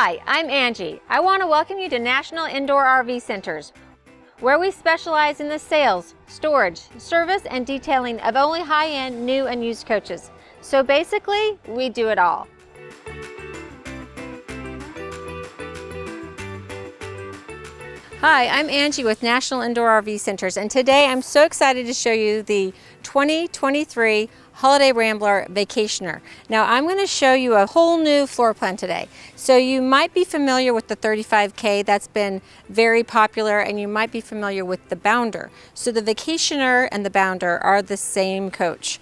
Hi, I'm Angie. I want to welcome you to National Indoor RV Centers, where we specialize in the sales, storage, service, and detailing of only high-end new and used coaches. So basically, we do it all. Hi, I'm Angie with National Indoor RV Centers, and today I'm so excited to show you the 2023 Holiday Rambler Vacationer. Now I'm going to show you a whole new floor plan today. So you might be familiar with the 35K, that's been very popular, and you might be familiar with the Bounder. So the Vacationer and the Bounder are the same coach,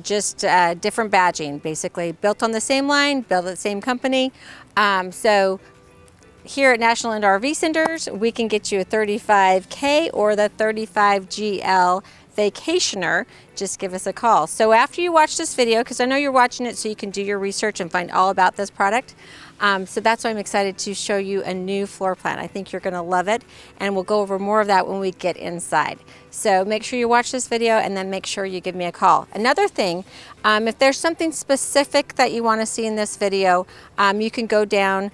just different badging, basically built on the same line, built at the same company. So here at National Indoor RV Centers, we can get you a 35K or the 35GL Vacationer. Just give us a call. So after you watch this video, because I know you're watching it so you can do your research and find all about this product, so that's why I'm excited to show you a new floor plan. I think you're going to love it, and we'll go over more of that when we get inside. So make sure you watch this video and then make sure you give me a call. Another thing, if there's something specific that you want to see in this video, you can go down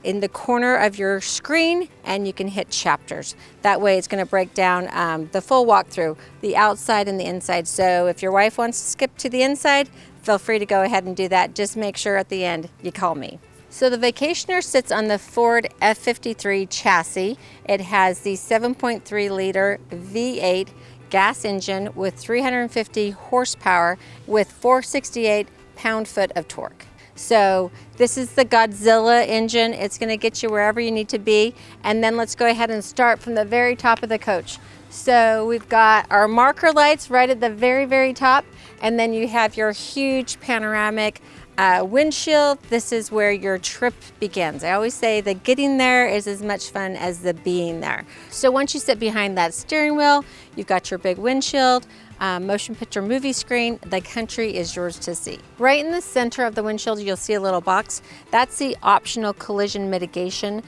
in the corner of your screen and you can hit chapters. That way it's going to break down the full walkthrough, the outside and the inside. So if your wife wants to skip to the inside, feel free to go ahead and do that. Just make sure at the end you call me. So the Vacationer sits on the Ford F53 chassis. It has the 7.3 liter V8 gas engine with 350 horsepower with 468 pound-foot of torque. So this is the Godzilla engine. It's going to get you wherever you need to be. And then let's go ahead and start from the very top of the coach. So we've got our marker lights right at the very, very top. And then you have your huge panoramic windshield. This is where your trip begins. I always say the getting there is as much fun as the being there. So once you sit behind that steering wheel, you've got your big windshield, motion picture movie screen. The country is yours to see. Right in the center of the windshield, you'll see a little box. That's the optional collision mitigation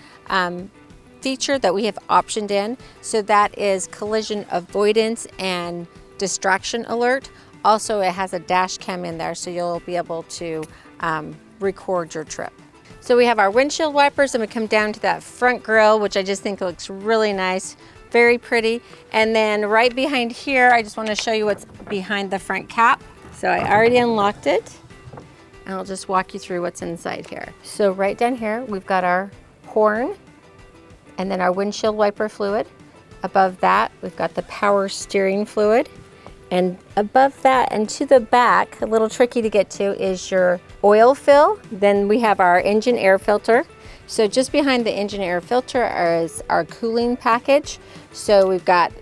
feature that we have optioned in. So that is collision avoidance and distraction alert. Also, it has a dash cam in there, so you'll be able to record your trip. So we have our windshield wipers, and we come down to that front grille, which I just think looks really nice, very pretty. And then right behind here, I just want to show you what's behind the front cap. So I already unlocked it, and I'll just walk you through what's inside here. So right down here, we've got our horn, and then our windshield wiper fluid. Above that, we've got the power steering fluid. And above that and to the back, a little tricky to get to, is your oil fill. Then we have our engine air filter. So just behind the engine air filter is our cooling package. So we've got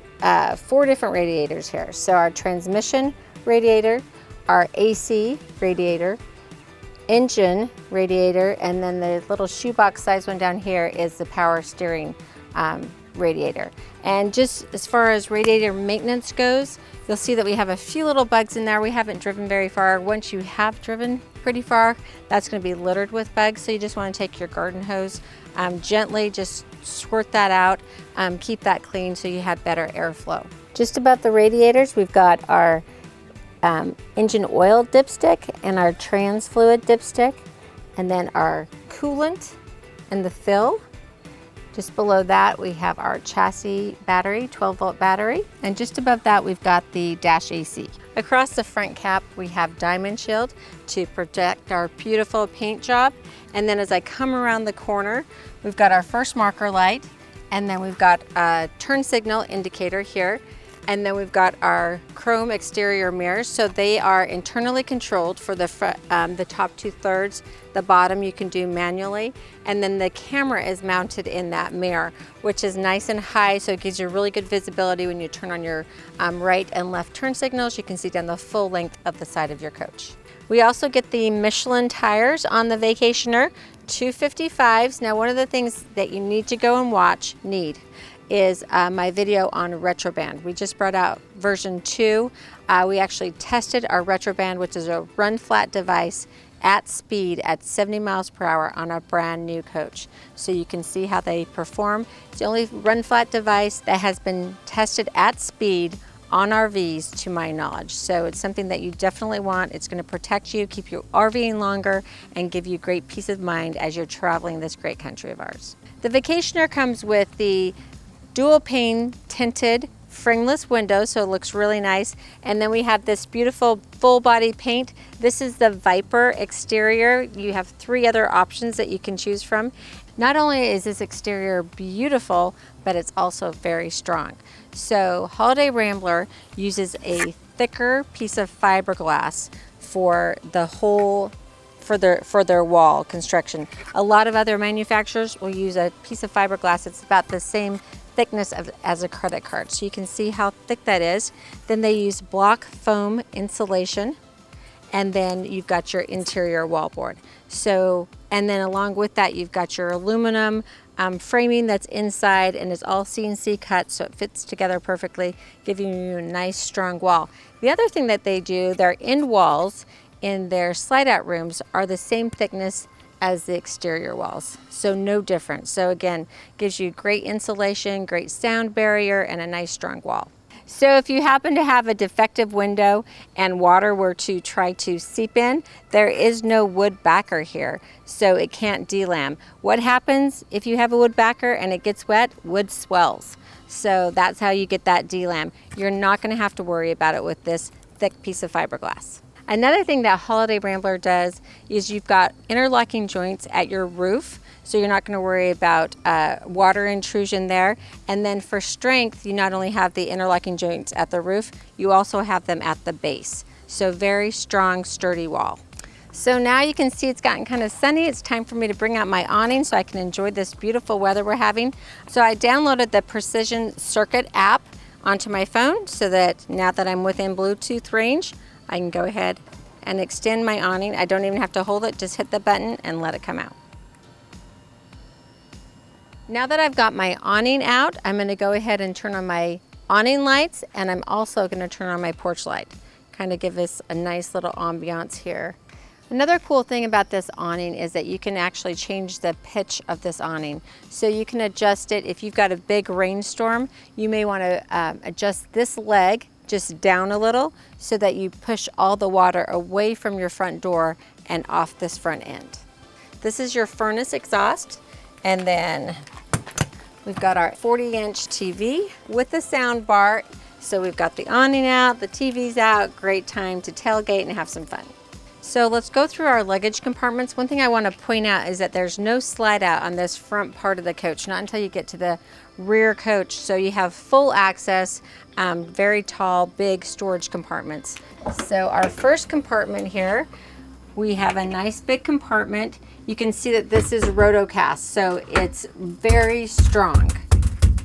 4 different radiators here. So our transmission radiator, our AC radiator, engine radiator, and then the little shoebox size one down here is the power steering radiator. And just as far as radiator maintenance goes, you'll see that we have a few little bugs in there. We haven't driven very far. Once you have driven pretty far, that's going to be littered with bugs. So you just want to take your garden hose, gently just squirt that out, keep that clean so you have better airflow. Just above the radiators, we've got our engine oil dipstick and our trans fluid dipstick, and then our coolant and the fill. Just below that, we have our chassis battery, 12-volt battery. And just above that, we've got the dash AC. Across the front cap, we have Diamond Shield to protect our beautiful paint job. And then as I come around the corner, we've got our first marker light. And then we've got a turn signal indicator here. And then we've got our chrome exterior mirrors. So they are internally controlled for the top 2/3. The bottom you can do manually. And then the camera is mounted in that mirror, which is nice and high, so it gives you really good visibility when you turn on your right and left turn signals. You can see down the full length of the side of your coach. We also get the Michelin tires on the Vacationer, 255s. Now one of the things that you need to go and watch, is my video on Retroband. We just brought out version 2. We actually tested our Retroband, which is a run flat device at speed at 70 miles per hour on a brand new coach. So you can see how they perform. It's the only run flat device that has been tested at speed on RVs to my knowledge. So it's something that you definitely want. It's going to protect you, keep you RVing longer, and give you great peace of mind as you're traveling this great country of ours. The Vacationer comes with the dual pane tinted frameless window, so it looks really nice. And then we have this beautiful full body paint. This is the Viper exterior. You have 3 other options that you can choose from. Not only is this exterior beautiful, but it's also very strong. So Holiday Rambler uses a thicker piece of fiberglass for the whole for their wall construction. A lot of other manufacturers will use a piece of fiberglass. It's about the same thickness as a credit card. So you can see how thick that is. Then they use block foam insulation, and then you've got your interior wallboard. So, and then along with that, you've got your aluminum framing that's inside, and is all CNC cut, so it fits together perfectly, giving you a nice strong wall. The other thing that they do, their end walls in their slide out rooms are the same thickness as the exterior walls, so no difference. So again, gives you great insulation, great sound barrier, and a nice strong wall. So if you happen to have a defective window and water were to try to seep in, there is no wood backer here, so it can't delam. What happens if you have a wood backer and it gets wet? Wood swells. So that's how you get that delam. You're not going to have to worry about it with this thick piece of fiberglass. Another thing that Holiday Rambler does is you've got interlocking joints at your roof, so you're not going to worry about water intrusion there. And then for strength, you not only have the interlocking joints at the roof, you also have them at the base. So very strong, sturdy wall. So now you can see it's gotten kind of sunny. It's time for me to bring out my awning so I can enjoy this beautiful weather we're having. So I downloaded the Precision Circuit app onto my phone so that now that I'm within Bluetooth range, I can go ahead and extend my awning. I don't even have to hold it, just hit the button and let it come out. Now that I've got my awning out, I'm going to go ahead and turn on my awning lights, and I'm also going to turn on my porch light. Kind of give us a nice little ambiance here. Another cool thing about this awning is that you can actually change the pitch of this awning. So you can adjust it. If you've got a big rainstorm, you may want to adjust this leg just down a little so that you push all the water away from your front door and off this front end. This is your furnace exhaust, and then we've got our 40-inch TV with the sound bar. So we've got the awning out, the TV's out, great time to tailgate and have some fun. So let's go through our luggage compartments. One thing I want to point out is that there's no slide out on this front part of the coach, not until you get to the rear coach. So you have full access, very tall, big storage compartments. So our first compartment here, we have a nice big compartment. You can see that this is rotocast, so it's very strong.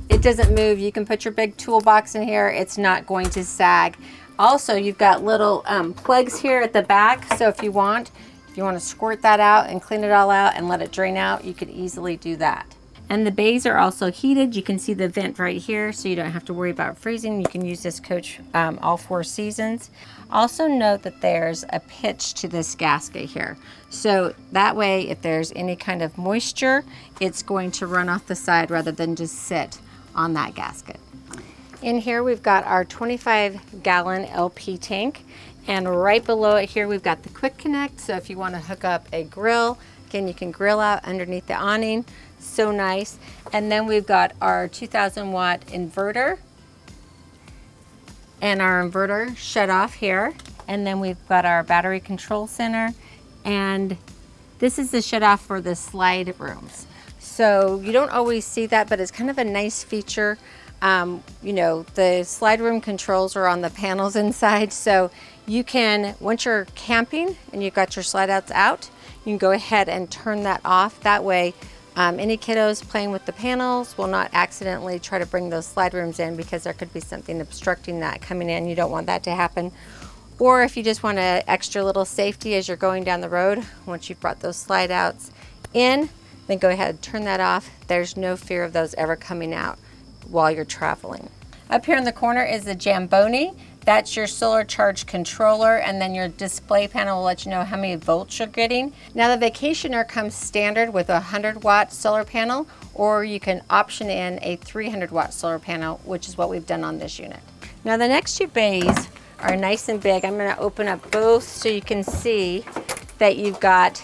It doesn't move. You can put your big toolbox in here. It's not going to sag. Also, you've got little plugs here at the back, so if you want to squirt that out and clean it all out and let it drain out, you could easily do that. And the bays are also heated. You can see the vent right here, so you don't have to worry about freezing. You can use this coach all 4 seasons. Also note that there's a pitch to this gasket here. So that way, if there's any kind of moisture, it's going to run off the side rather than just sit on that gasket. In here, we've got our 25-gallon LP tank. And right below it here, we've got the quick connect. So if you want to hook up a grill, again, you can grill out underneath the awning. So nice. And then we've got our 2000 watt inverter, and our inverter shut off here. And then we've got our battery control center, and this is the shut off for the slide rooms. So you don't always see that, but it's kind of a nice feature. You know, the slide room controls are on the panels inside, so you can, once you're camping and you've got your slide outs out, you can go ahead and turn that off. That way, any kiddos playing with the panels will not accidentally try to bring those slide rooms in, because there could be something obstructing that coming in. You don't want that to happen. Or if you just want an extra little safety as you're going down the road, once you've brought those slide outs in, then go ahead and turn that off. There's no fear of those ever coming out while you're traveling. Up here in the corner is the Jamboni. That's your solar charge controller, and then your display panel will let you know how many volts you're getting. Now the Vacationer comes standard with a 100 watt solar panel, or you can option in a 300 watt solar panel, which is what we've done on this unit. Now the next two bays are nice and big. I'm going to open up both so you can see that you've got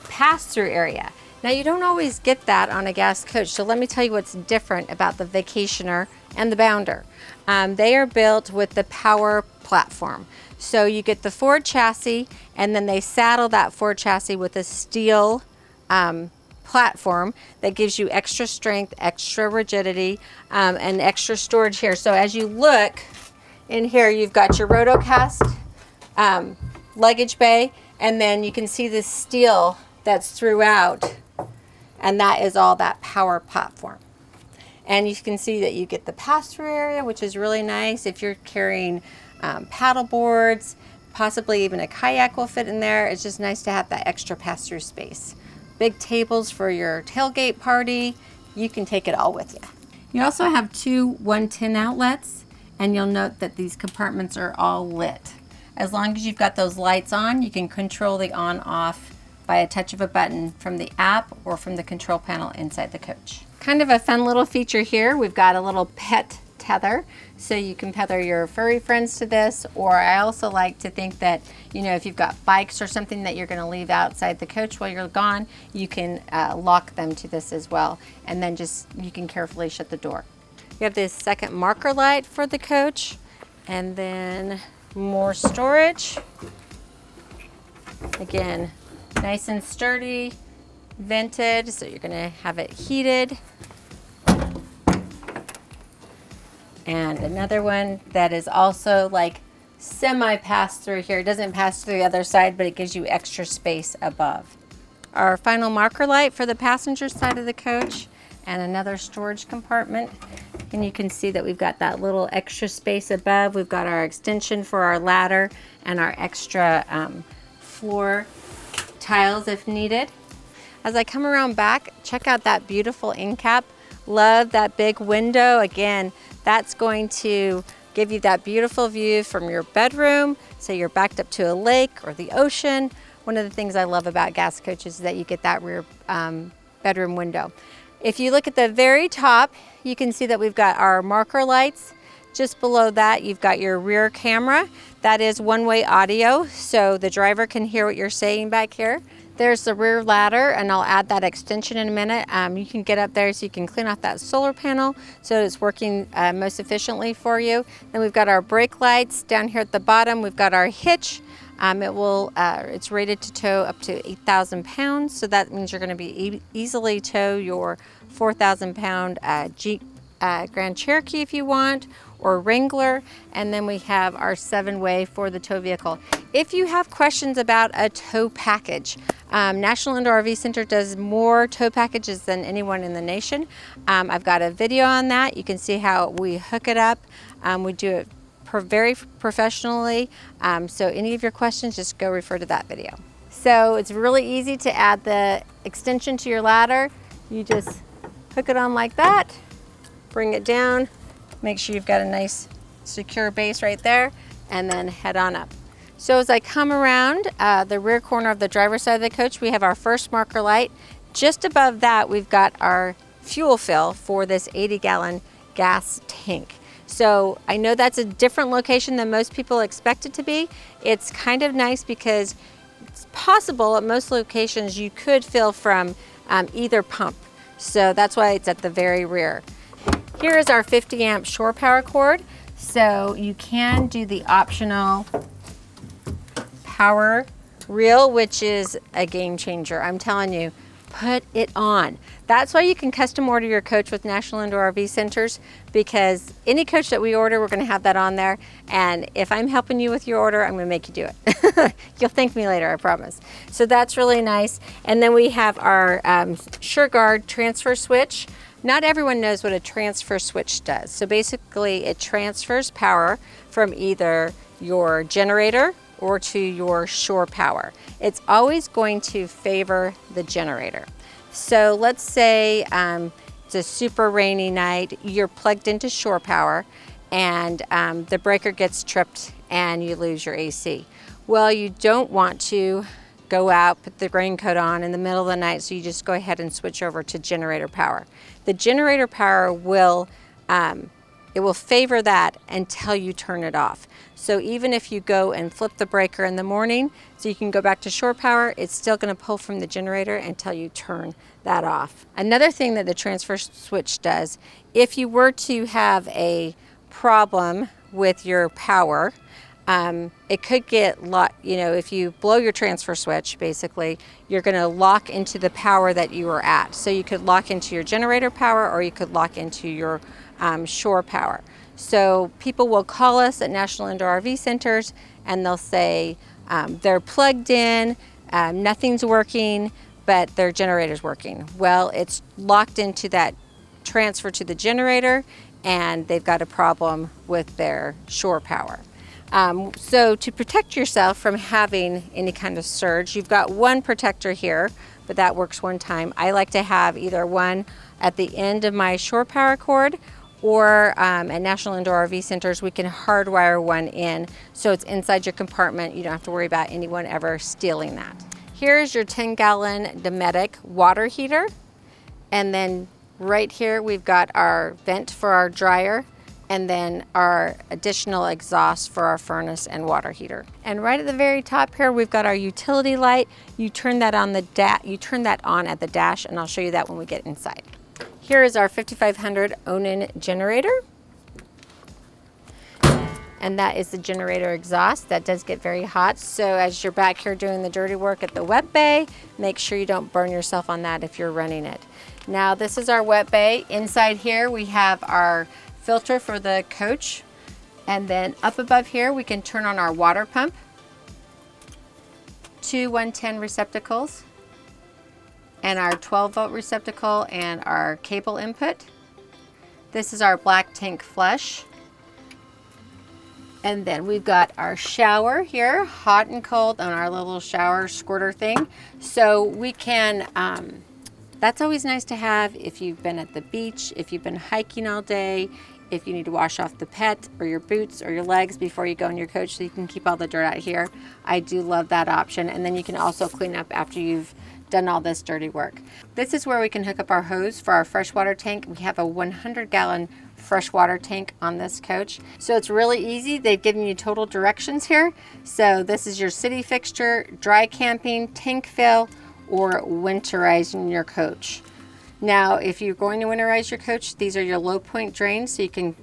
pass-through area. Now you don't always get that on a gas coach, so let me tell you what's different about the Vacationer and the Bounder. They are built with the power platform. So you get the Ford chassis, and then they saddle that Ford chassis with a steel platform that gives you extra strength, extra rigidity, and extra storage here. So as you look in here, you've got your rotocast luggage bay, and then you can see the steel that's throughout, and that is all that power platform. And you can see that you get the pass-through area, which is really nice. If you're carrying paddle boards, possibly even a kayak will fit in there. It's just nice to have that extra pass-through space. Big tables for your tailgate party. You can take it all with you. You also have two 110 outlets, and you'll note that these compartments are all lit. As long as you've got those lights on, you can control the on-off by a touch of a button from the app or from the control panel inside the coach. Kind of a fun little feature here. We've got a little pet tether, so you can tether your furry friends to this, or I also like to think that, you know, if you've got bikes or something that you're going to leave outside the coach while you're gone, you can lock them to this as well, and then just you can carefully shut the door. You have this second marker light for the coach, and then more storage. Again, nice and sturdy, vented, so you're going to have it heated. And another one that is also like semi-pass through here. It doesn't pass through the other side, but it gives you extra space above. Our final marker light for the passenger side of the coach, and another storage compartment. And you can see that we've got that little extra space above. We've got our extension for our ladder and our extra floor tiles if needed. As I come around back, check out that beautiful end cap. Love that big window. Again, that's going to give you that beautiful view from your bedroom. So you're backed up to a lake or the ocean. One of the things I love about gas coaches is that you get that rear bedroom window. If you look at the very top, you can see that we've got our marker lights. Just below that, you've got your rear camera. That is one-way audio, so the driver can hear what you're saying back here. There's the rear ladder, and I'll add that extension in a minute. You can get up there so you can clean off that solar panel so it's working most efficiently for you. Then we've got our brake lights down here at the bottom. We've got our hitch. It's rated to tow up to 8,000 pounds, so that means you're going to be easily tow your 4,000 pound Jeep Grand Cherokee if you want, or Wrangler. And then we have our 7-way for the tow vehicle. If you have questions about a tow package, National Indoor RV Center does more tow packages than anyone in the nation. I've got a video on that. You can see how we hook it up. We do it very professionally. So any of your questions, just go refer to that video. So it's really easy to add the extension to your ladder. You just hook it on like that, bring it down, make sure you've got a nice secure base right there, and then head on up. So as I come around the rear corner of the driver's side of the coach, we have our first marker light. Just above that, we've got our fuel fill for this 80-gallon gas tank. So I know that's a different location than most people expect it to be. It's kind of nice because it's possible at most locations you could fill from either pump. So that's why it's at the very rear. Here is our 50 amp shore power cord. So you can do the optional power reel, which is a game changer. I'm telling you, put it on. That's why you can custom order your coach with National Indoor RV Centers, because any coach that we order, we're going to have that on there. And if I'm helping you with your order, I'm going to make you do it. You'll thank me later, I promise. So that's really nice. And then we have our SureGuard transfer switch. Not everyone knows what a transfer switch does. So basically it transfers power from either your generator or to your shore power. It's always going to favor the generator. So let's say it's a super rainy night, you're plugged into shore power, and the breaker gets tripped and you lose your AC. Well, you don't want to go out, put the raincoat on in the middle of the night, so you just go ahead and switch over to generator power. The generator power will it will favor that until you turn it off. So even if you go and flip the breaker in the morning so you can go back to shore power, it's still going to pull from the generator until you turn that off. Another thing that the transfer switch does, if you were to have a problem with your power, it could get if you blow your transfer switch, basically, you're going to lock into the power that you are at. So you could lock into your generator power, or you could lock into your shore power. So people will call us at National Indoor RV Centers and they'll say they're plugged in, nothing's working, but their generator's working. Well, it's locked into that transfer to the generator and they've got a problem with their shore power. So to protect yourself from having any kind of surge, you've got one protector here, but that works one time. I like to have either one at the end of my shore power cord, or at National Indoor RV Centers, we can hardwire one in so it's inside your compartment. You don't have to worry about anyone ever stealing that. Here's your 10-gallon Dometic water heater. And then right here, we've got our vent for our dryer, and then our additional exhaust for our furnace and water heater. And right at the very top here, we've got our utility light. You turn that on at the dash, and I'll show you that when we get inside. Here is our 5500 Awning generator. And that is the generator exhaust. That does get very hot. So as you're back here doing the dirty work at the wet bay, make sure you don't burn yourself on that if you're running it. Now this is our wet bay. Inside here we have our filter for the coach. And then up above here we can turn on our water pump. 2 110 receptacles. And our 12-volt receptacle and our cable input. This is our black tank flush. And then we've got our shower here, hot and cold, on our little shower squirter thing. So we can, that's always nice to have if you've been at the beach, if you've been hiking all day, if you need to wash off the pet or your boots or your legs before you go in your coach so you can keep all the dirt out here. I do love that option. And then you can also clean up after you've done all this dirty work. This is where we can hook up our hose for our freshwater tank. We have a 100-gallon freshwater tank on this coach. So it's really easy. They've given you total directions here. So this is your city fixture, dry camping, tank fill, or winterizing your coach. Now, if you're going to winterize your coach, these are your low point drains, so you can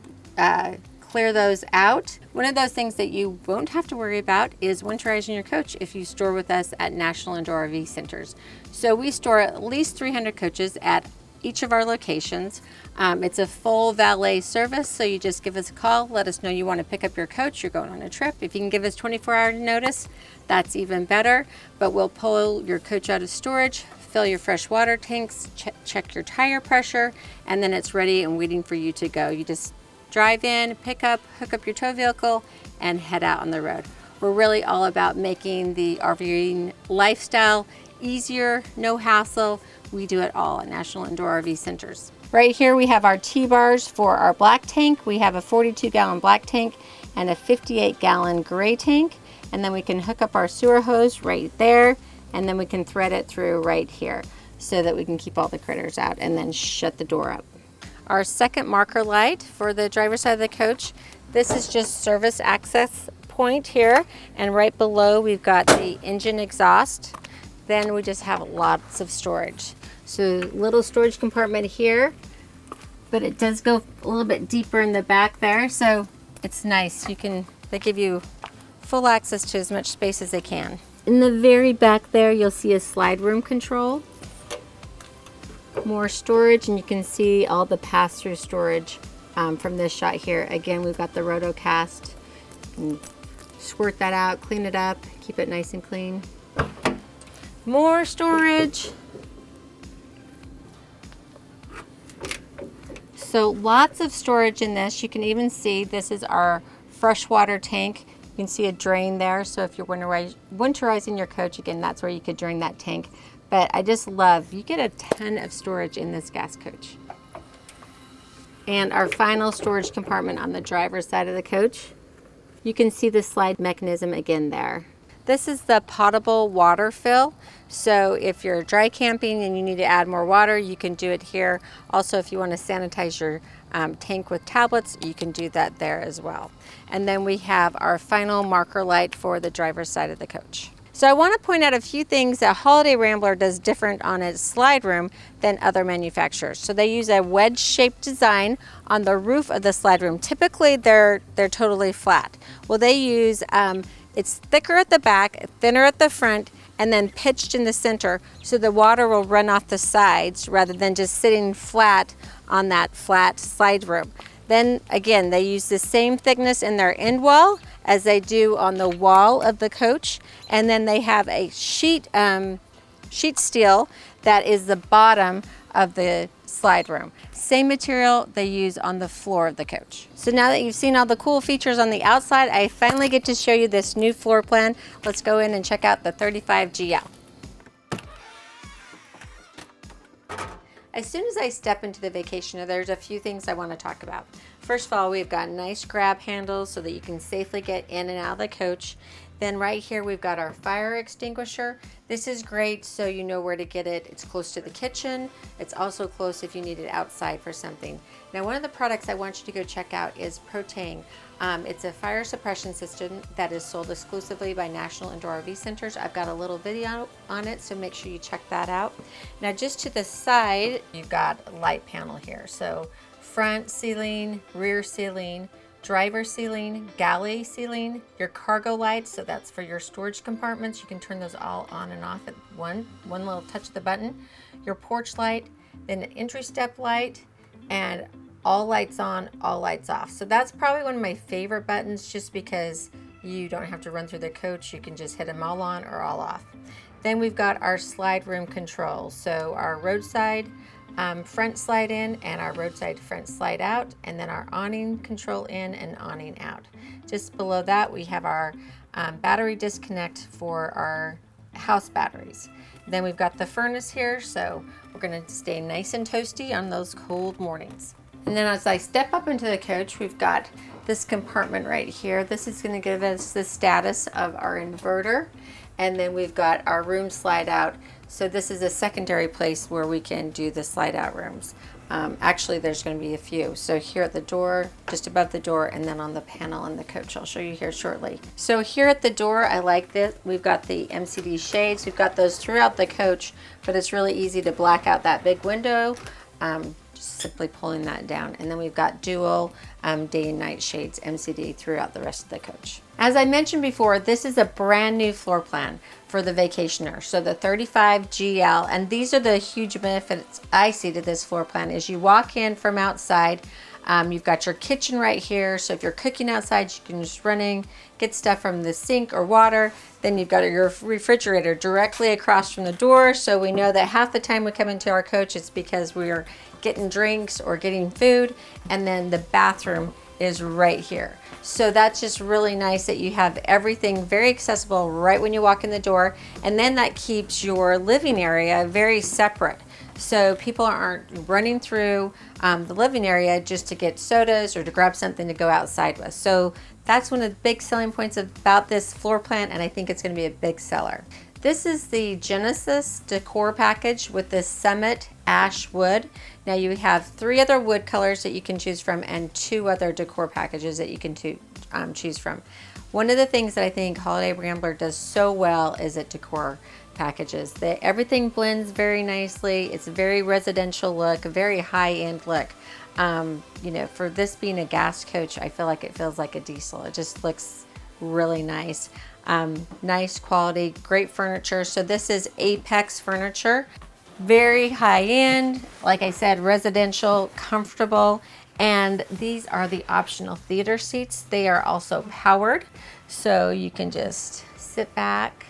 clear those out. One of those things that you won't have to worry about is winterizing your coach if you store with us at National Indoor RV Centers. So we store at least 300 coaches at each of our locations. It's a full valet service, so you just give us a call, let us know you want to pick up your coach, you're going on a trip. If you can give us 24-hour notice, that's even better. But we'll pull your coach out of storage, fill your fresh water tanks, check your tire pressure, and then it's ready and waiting for you to go. You just drive in, pick up, hook up your tow vehicle, and head out on the road. We're really all about making the RVing lifestyle easier, no hassle. We do it all at National Indoor RV Centers. Right here we have our T-bars for our black tank. We have a 42-gallon black tank and a 58-gallon gray tank. And then we can hook up our sewer hose right there, and then we can thread it through right here so that we can keep all the critters out and then shut the door up. Our second marker light for the driver's side of the coach, this is just service access point here, and right below we've got the engine exhaust. Then we just have lots of storage. So little storage compartment here, but it does go a little bit deeper in the back there, so it's nice. They give you full access to as much space as they can. In the very back there, you'll see a slide room control. More storage, and you can see all the pass-through storage from this shot here. Again, we've got the rotocast. You can squirt that out, clean it up, keep it nice and clean. More storage. So lots of storage in this. You can even see this is our freshwater tank. You can see a drain there. So if you're winterizing your coach, again, that's where you could drain that tank. But I just love, you get a ton of storage in this gas coach. And our final storage compartment on the driver's side of the coach. You can see the slide mechanism again there. This is the potable water fill. So if you're dry camping and you need to add more water, you can do it here. Also, if you want to sanitize your tank with tablets, you can do that there as well. And then we have our final marker light for the driver's side of the coach. So I want to point out a few things that Holiday Rambler does different on its slide room than other manufacturers. So they use a wedge-shaped design on the roof of the slide room. Typically they're totally flat. Well, they use, it's thicker at the back, thinner at the front, and then pitched in the center so the water will run off the sides rather than just sitting flat on that flat slide room. Then again, they use the same thickness in their end wall as they do on the wall of the coach. And then they have a sheet steel that is the bottom of the slide room. Same material they use on the floor of the coach. So now that you've seen all the cool features on the outside, I finally get to show you this new floor plan. Let's go in and check out the 35GL. As soon as I step into the Vacationer, there's a few things I want to talk about. First of all, we've got nice grab handles so that you can safely get in and out of the coach. Then right here, we've got our fire extinguisher. This is great so you know where to get it. It's close to the kitchen. It's also close if you need it outside for something. Now, one of the products I want you to go check out is Protang. It's a fire suppression system that is sold exclusively by National Indoor RV Centers. I've got a little video on it, so make sure you check that out. Now, just to the side, you've got a light panel here. So front ceiling, rear ceiling, driver ceiling, galley ceiling, your cargo lights, so that's for your storage compartments. You can turn those all on and off at one little touch of the button. Your porch light, then an entry step light, and all lights on, all lights off. So that's probably one of my favorite buttons just because you don't have to run through the coach. You can just hit them all on or all off. Then we've got our slide room controls. So our roadside front slide in and our roadside front slide out, and then our awning control in and awning out. Just below that we have our battery disconnect for our house batteries. Then we've got the furnace here, so we're going to stay nice and toasty on those cold mornings. And then as I step up into the coach, we've got this compartment right here. This is going to give us the status of our inverter. And then we've got our room slide out. So this is a secondary place where we can do the slide out rooms. Actually, there's going to be a few. So here at the door, just above the door, and then on the panel in the coach. I'll show you here shortly. So here at the door, I like this. We've got the MCD shades. We've got those throughout the coach, but it's really easy to black out that big window. Just simply pulling that down. And then we've got dual day and night shades MCD throughout the rest of the coach. As I mentioned before, this is a brand new floor plan for the Vacationer. So the 35GL, and these are the huge benefits I see to this floor plan. Is you walk in from outside, you've got your kitchen right here. So if you're cooking outside, you can just run in, get stuff from the sink or water. Then you've got your refrigerator directly across from the door. So we know that half the time we come into our coach, it's because we are getting drinks or getting food. And then the bathroom is right here. So that's just really nice that you have everything very accessible right when you walk in the door. And then that keeps your living area very separate. So people aren't running through the living area just to get sodas or to grab something to go outside with. So that's one of the big selling points about this floor plan, and I think it's going to be a big seller. This is the Genesis decor package with the Summit Ash Wood. Now you have 3 other wood colors that you can choose from and 2 other decor packages that you can choose from. One of the things that I think Holiday Rambler does so well is at decor packages. Everything blends very nicely. It's a very residential look, a very high-end look. You know, for this being a gas coach, I feel like it feels like a diesel. It just looks really nice. Nice quality, great furniture. So this is Apex furniture. Very high-end, like I said, residential, comfortable. And these are the optional theater seats. They are also powered, so you can just sit back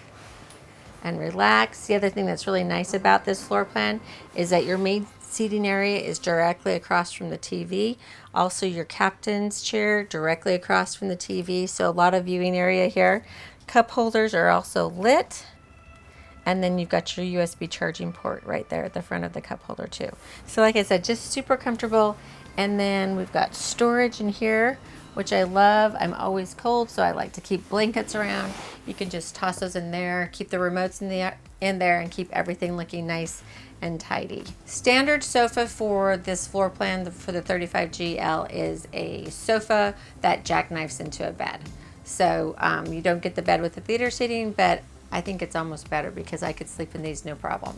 and relax. The other thing that's really nice about this floor plan is that your main seating area is directly across from the TV. Also your captain's chair directly across from the TV, so a lot of viewing area here. Cup holders are also lit. And then you've got your USB charging port right there at the front of the cup holder too. So like I said, just super comfortable. And then we've got storage in here which I love. I'm always cold, so I like to keep blankets around. You can just toss those in there, keep the remotes in there, and keep everything looking nice and tidy. Standard sofa for this floor plan for the 35GL is a sofa that jackknifes into a bed. So you don't get the bed with the theater seating, but I think it's almost better because I could sleep in these no problem.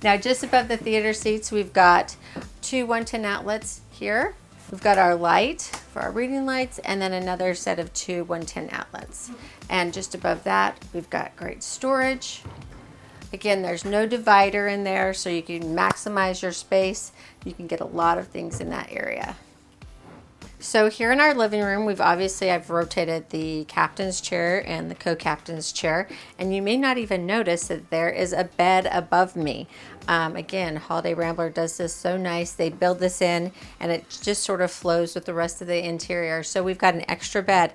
Now, just above the theater seats, we've got two 110 outlets here. We've got our light for our reading lights, and then another set of two 110 outlets. And just above that, we've got great storage. Again, there's no divider in there, so you can maximize your space. You can get a lot of things in that area. So here in our living room, I've rotated the captain's chair and the co-captain's chair, and you may not even notice that there is a bed above me. Again, Holiday Rambler does this so nice. They build this in, and it just sort of flows with the rest of the interior. So we've got an extra bed.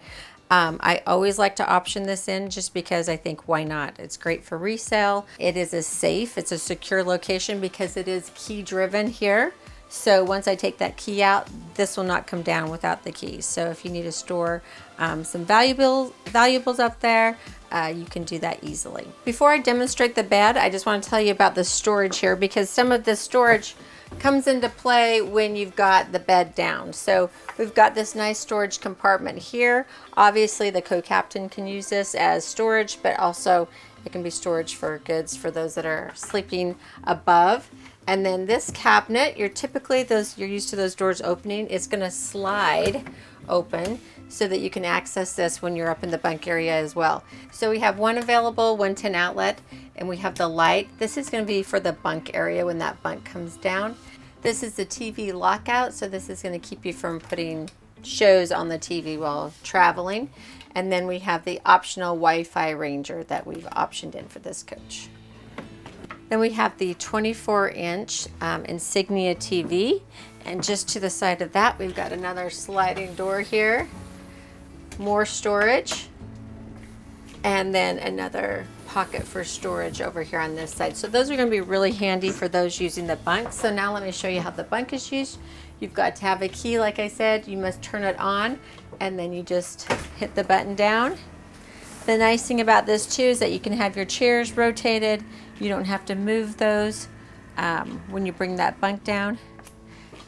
I always like to option this in just because I think, why not? It's great for resale. It is it's a secure location because it is key driven here. So once I take that key out, this will not come down without the keys. So if you need to store some valuables up there, you can do that easily. Before I demonstrate the bed, I just want to tell you about the storage here, because some of the storage comes into play when you've got the bed down. So we've got this nice storage compartment here. Obviously the co-captain can use this as storage, but also it can be storage for goods for those that are sleeping above. And then this cabinet, you're used to those doors opening. It's going to slide open so that you can access this when you're up in the bunk area as well. So we have one available 110 outlet, and we have the light. This is going to be for the bunk area when that bunk comes down. This is the TV lockout, so this is going to keep you from putting shows on the TV while traveling. And then we have the optional Wi-Fi Ranger that we've optioned in for this coach. Then we have the 24-inch Insignia TV, and just to the side of that, we've got another sliding door here, more storage, and then another pocket for storage over here on this side. So those are going to be really handy for those using the bunk. So now let me show you how the bunk is used. You've got to have a key, like I said. You must turn it on, and then you just hit the button down. The nice thing about this too is that you can have your chairs rotated. You don't have to move those when you bring that bunk down,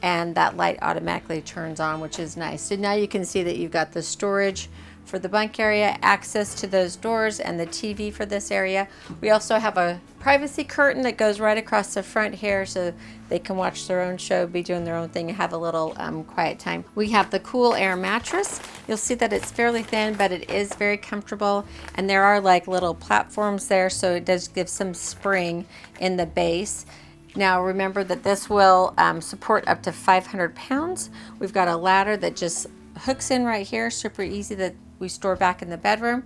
and that light automatically turns on, which is nice. So now you can see that you've got the storage for the bunk area, access to those doors, and the TV for this area. We also have a privacy curtain that goes right across the front here, so they can watch their own show, be doing their own thing, and have a little quiet time. We have the Cool Air mattress. You'll see that it's fairly thin, but it is very comfortable, and there are like little platforms there, so it does give some spring in the base. Now remember that this will support up to 500 pounds. We've got a ladder that just hooks in right here, super easy, that we store back in the bedroom.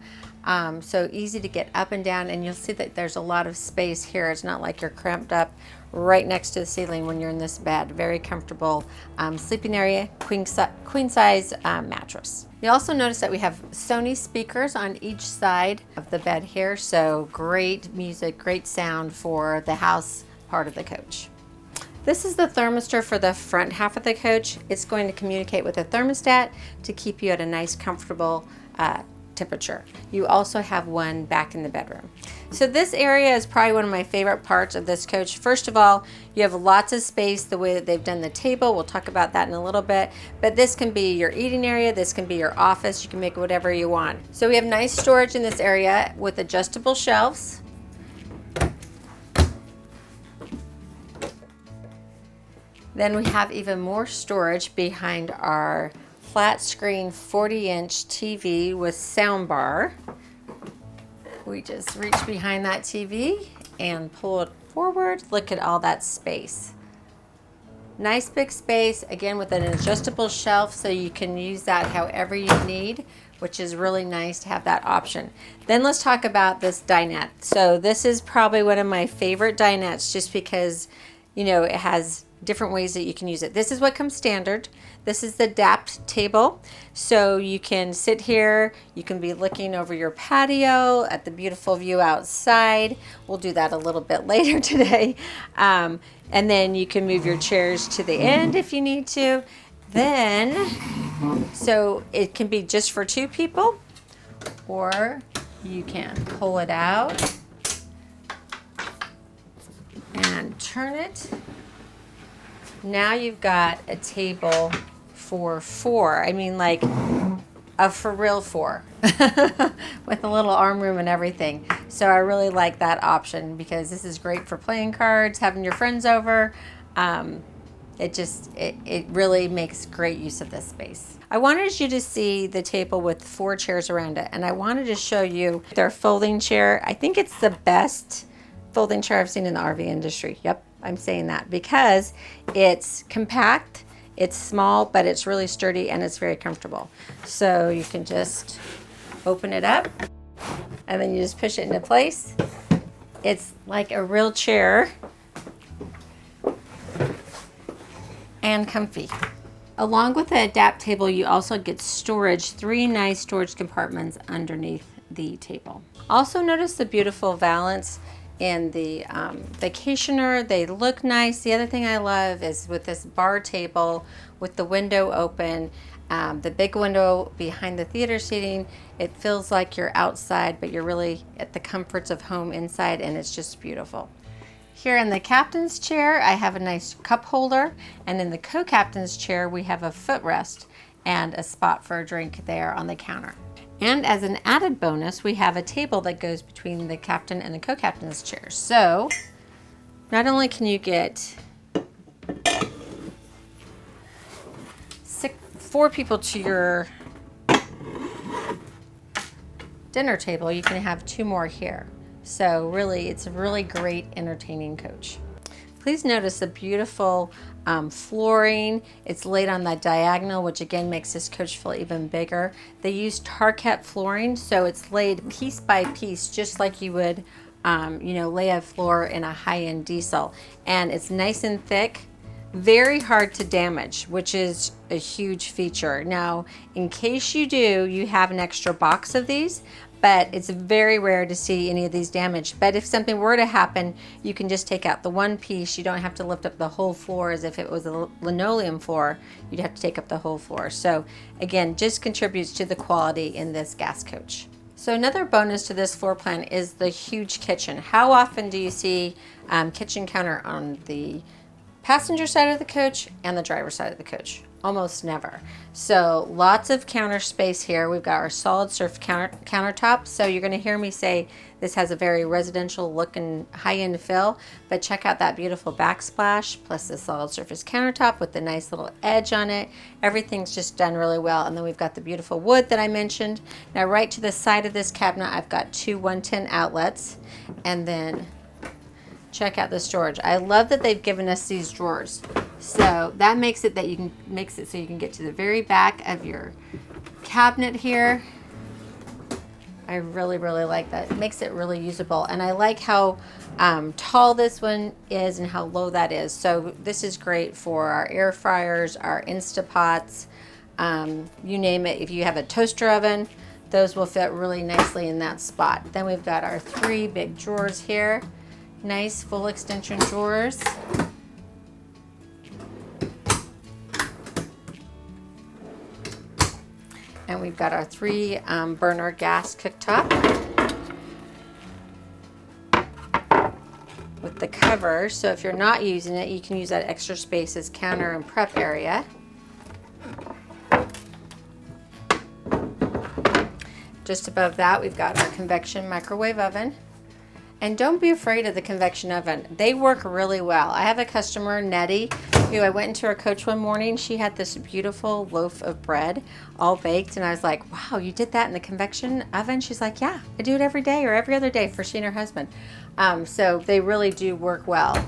So easy to get up and down, and you'll see that there's a lot of space here. It's not like you're cramped up right next to the ceiling when you're in this bed. Very comfortable sleeping area, queen size mattress. You also notice that we have Sony speakers on each side of the bed here, so great music, great sound for the house part of the coach. This is the thermistor for the front half of the coach. It's going to communicate with the thermostat to keep you at a nice, comfortable temperature. You also have one back in the bedroom. So this area is probably one of my favorite parts of this coach. First of all, you have lots of space the way that they've done the table. We'll talk about that in a little bit, but this can be your eating area, this can be your office. You can make whatever you want. So we have nice storage in this area with adjustable shelves. Then we have even more storage behind our flat screen 40-inch TV with sound bar. We just reach behind that TV and pull it forward. Look at all that space. Nice big space, again with an adjustable shelf, so you can use that however you need, which is really nice to have that option. Then let's talk about this dinette. So this is probably one of my favorite dinettes, just because, you know, it has different ways that you can use it. This is what comes standard. This is the DAPT table. So you can sit here, you can be looking over your patio at the beautiful view outside. We'll do that a little bit later today. And then you can move your chairs to the end if you need to. Then So it can be just for 2 people, or you can pull it out and turn it. Now you've got a table for 4. I mean, like a for real 4 with a little arm room and everything. So I really like that option because this is great for playing cards, having your friends over. It really makes great use of this space. I wanted you to see the table with 4 chairs around it, and I wanted to show you their folding chair. I think it's the best folding chair I've seen in the RV industry. Yep, I'm saying that because it's compact, it's small, but it's really sturdy and it's very comfortable. So you can just open it up and then you just push it into place. It's like a real chair and comfy. Along with the adapt table, you also get storage, 3 nice storage compartments underneath the table. Also notice the beautiful valance in the Vacationer. They look nice. The other thing I love is with this bar table with the window open, the big window behind the theater seating, it feels like you're outside, but you're really at the comforts of home inside, and it's just beautiful. Here in the captain's chair, I have a nice cup holder, and in the co-captain's chair, we have a footrest and a spot for a drink there on the counter. And as an added bonus, we have a table that goes between the captain and the co-captain's chairs. So not only can you get 4 people to your dinner table, you can have 2 more here. So really, it's a really great entertaining coach. Please notice the beautiful flooring. It's laid on the diagonal, which again makes this coach feel even bigger. They use Tarket flooring, so it's laid piece by piece, just like you would, lay a floor in a high-end diesel. And it's nice and thick, very hard to damage, which is a huge feature. Now, in case you do, you have an extra box of these, but it's very rare to see any of these damaged. But if something were to happen, you can just take out the one piece. You don't have to lift up the whole floor as if it was a linoleum floor. You'd have to take up the whole floor. So again, just contributes to the quality in this gas coach. So another bonus to this floor plan is the huge kitchen. How often do you see kitchen counter on the passenger side of the coach and the driver's side of the coach? Almost never. So lots of counter space here. We've got our solid surf countertop. So you're going to hear me say this has a very residential look and high-end feel, but check out that beautiful backsplash plus the solid surface countertop with the nice little edge on it. Everything's just done really well. And then we've got the beautiful wood that I mentioned. Now right to the side of this cabinet, I've got 2 110 outlets, and then check out the storage. I love that they've given us these drawers. So that makes it so you can get to the very back of your cabinet here. I really, really like that. It makes it really usable. And I like how tall this one is and how low that is. So this is great for our air fryers, our Instapots, you name it. If you have a toaster oven, those will fit really nicely in that spot. Then we've got our 3 big drawers here. Nice full extension drawers. And we've got our 3 burner gas cooktop with the cover. So if you're not using it, you can use that extra space as counter and prep area. Just above that, we've got our convection microwave oven. And don't be afraid of the convection oven. They work really well. I have a customer, Nettie, who I went into her coach one morning. She had this beautiful loaf of bread all baked, and I was like, wow, you did that in the convection oven? She's like, yeah, I do it every day or every other day for she and her husband. So they really do work well.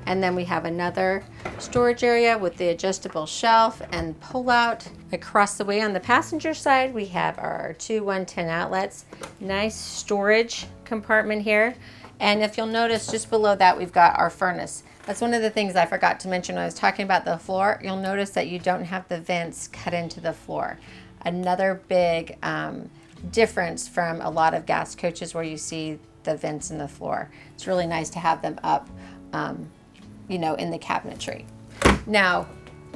And then we have another storage area with the adjustable shelf and pull out. Across the way on the passenger side, we have our 2 110 outlets. Nice storage compartment here. And if you'll notice, just below that, we've got our furnace. That's one of the things I forgot to mention when I was talking about the floor. You'll notice that you don't have the vents cut into the floor. Another big difference from a lot of gas coaches where you see the vents in the floor. It's really nice to have them up in the cabinetry. Now,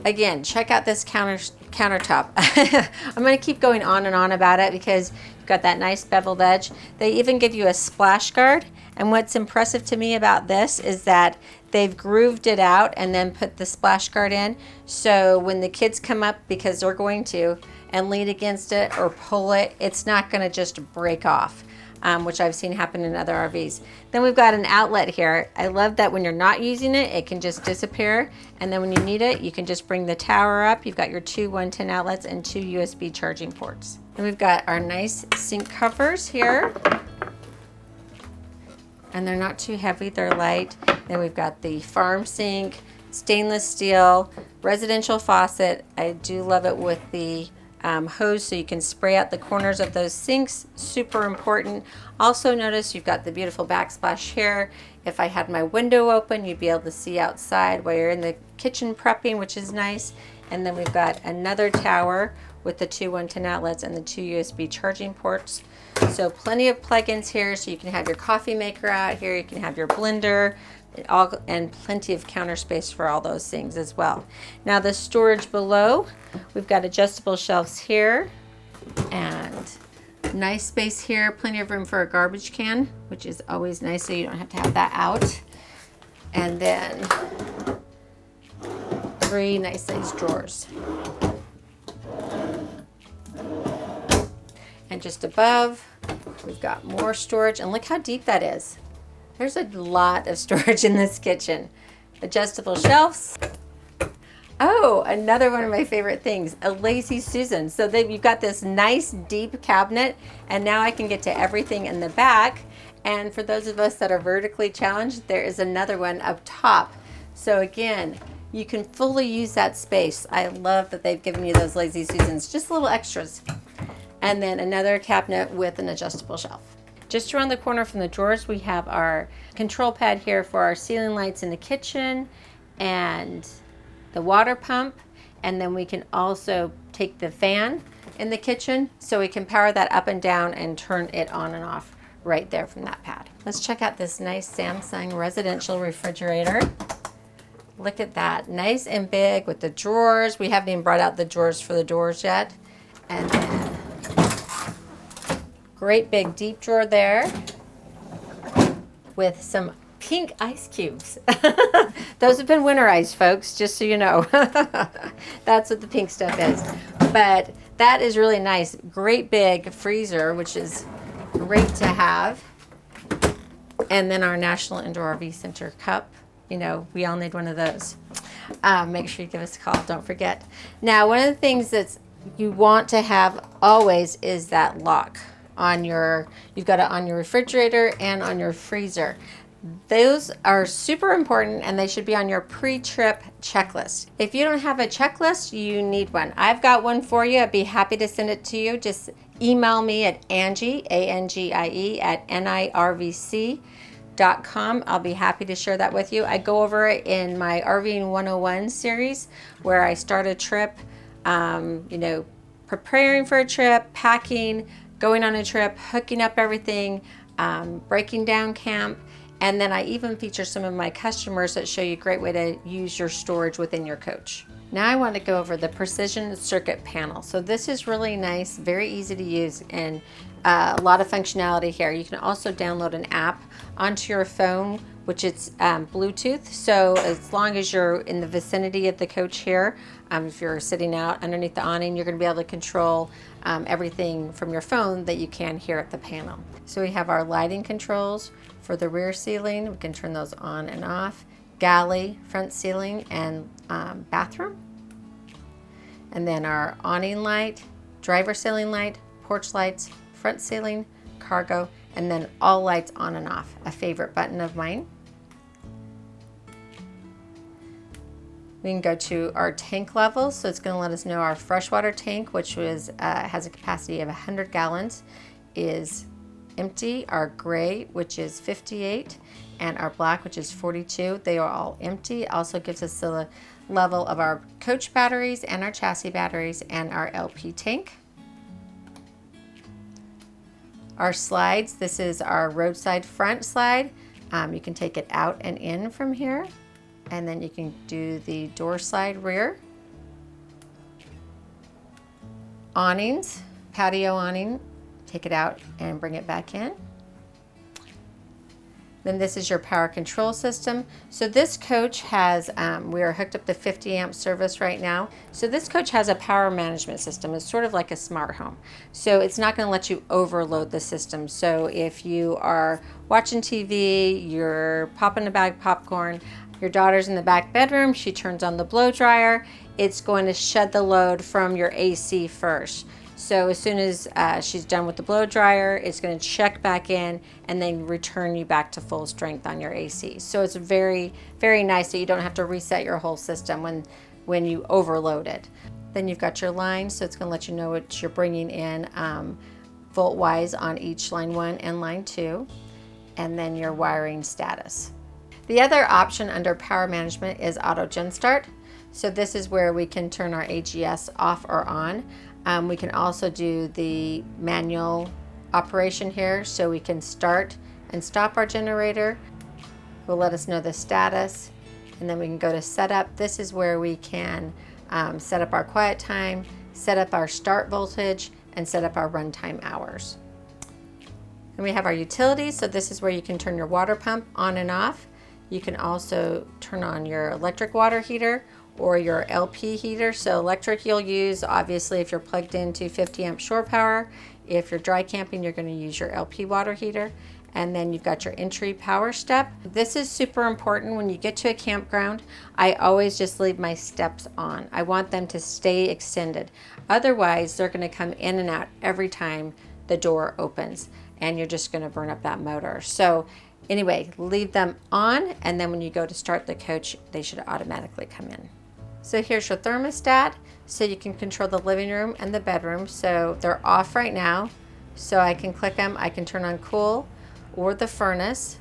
again, check out this countertop. I'm going to keep going on and on about it because you've got that nice beveled edge. They even give you a splash guard, and what's impressive to me about this is that they've grooved it out and then put the splash guard in, so when the kids come up, because they're going to, and lean against it or pull it, it's not going to just break off. Which I've seen happen in other RVs. Then we've got an outlet here. I love that when you're not using it, it can just disappear. And then when you need it, you can just bring the tower up. You've got your two 110 outlets and two USB charging ports. And we've got our nice sink covers here. And they're not too heavy, they're light. Then we've got the farm sink, stainless steel, residential faucet. I do love it with the hose, so you can spray out the corners of those sinks. Super important. Also notice you've got the beautiful backsplash here. If I had my window open, you'd be able to see outside while you're in the kitchen prepping, which is nice. And then we've got another tower with the two 110 outlets and the two USB charging ports. So plenty of plugins here, so you can have your coffee maker out here, you can have your blender, and plenty of counter space for all those things as well. Now the storage below, we've got adjustable shelves here and nice space here, plenty of room for a garbage can, which is always nice, so you don't have to have that out. And then 3 nice sized drawers. And just above, we've got more storage, and look how deep that is. There's a lot of storage in this kitchen. Adjustable shelves. Oh, another one of my favorite things, a Lazy Susan. So you've got this nice deep cabinet, and now I can get to everything in the back. And for those of us that are vertically challenged, there is another one up top. So again, you can fully use that space. I love that they've given you those Lazy Susans, just little extras. And then another cabinet with an adjustable shelf. Just around the corner from the drawers, we have our control pad here for our ceiling lights in the kitchen and the water pump. And then we can also take the fan in the kitchen, so we can power that up and down and turn it on and off right there from that pad. Let's check out this nice Samsung residential refrigerator. Look at that, nice and big with the drawers. We haven't even brought out the drawers for the doors yet. And then great big deep drawer there with some pink ice cubes. Those have been winterized, folks, just so you know. That's what the pink stuff is. But that is really nice. Great big freezer, which is great to have. And then our National Indoor RV Center cup. You know, we all need one of those. Make sure you give us a call, don't forget. Now, one of the things that you want to have always is that lock on your, you've got it on your refrigerator and on your freezer. Those are super important, and they should be on your pre-trip checklist. If you don't have a checklist, you need one. I've got one for you. I'd be happy to send it to you. Just email me at Angie, A-N-G-I-E, at NIRVC.com. I'll be happy to share that with you. I go over it in my RVing 101 series, where I start a trip, you know, preparing for a trip, packing, going on a trip, hooking up everything, breaking down camp, and then I even feature some of my customers that show you a great way to use your storage within your coach. Now I want to go over the precision circuit panel. So this is really nice, very easy to use, and a lot of functionality here. You can also download an app onto your phone, which is Bluetooth. So as long as you're in the vicinity of the coach here, if you're sitting out underneath the awning, you're going to be able to control everything from your phone that you can here at the panel. So we have our lighting controls for the rear ceiling. We can turn those on and off. Galley, front ceiling, and bathroom. And then our awning light, driver ceiling light, porch lights, front ceiling, cargo, and then all lights on and off, a favorite button of mine. We can go to our tank levels, so it's going to let us know our freshwater tank, which has a capacity of 100 gallons, is empty. Our gray, which is 58, and our black, which is 42, they are all empty. Also gives us the level of our coach batteries and our chassis batteries and our LP tank. Our slides, this is our roadside front slide. You can take it out and in from here, and then you can do the door slide rear. awnings, patio awning. Take it out and bring it back in. Then this is your power control system. So this coach has, we are hooked up to 50 amp service right now. So this coach has a power management system. It's sort of like a smart home. So it's not going to let you overload the system. So if you are watching TV, you're popping a bag of popcorn, your daughter's in the back bedroom, she turns on the blow dryer, it's going to shed the load from your AC first. So as soon as she's done with the blow dryer, it's going to check back in and then return you back to full strength on your AC. So it's very, very nice that you don't have to reset your whole system when you overload it. Then you've got your line, so it's going to let you know what you're bringing in volt-wise on each line 1 and line 2, and then your wiring status. The other option under power management is auto gen start. So this is where we can turn our AGS off or on. We can also do the manual operation here, so we can start and stop our generator. It will let us know the status, and then we can go to setup. This is where we can set up our quiet time, set up our start voltage, and set up our runtime hours. And we have our utilities, so this is where you can turn your water pump on and off. You can also turn on your electric water heater or your LP heater. So electric you'll use obviously if you're plugged into 50 amp shore power. If you're dry camping, you're going to use your LP water heater. And then you've got your entry power step. This is super important when you get to a campground. I always just leave my steps on. I want them to stay extended. Otherwise, they're going to come in and out every time the door opens, and you're just going to burn up that motor. So anyway, leave them on, and then when you go to start the coach, they should automatically come in. So here's your thermostat, so you can control the living room and the bedroom. So they're off right now, so I can click them. I can turn on cool or the furnace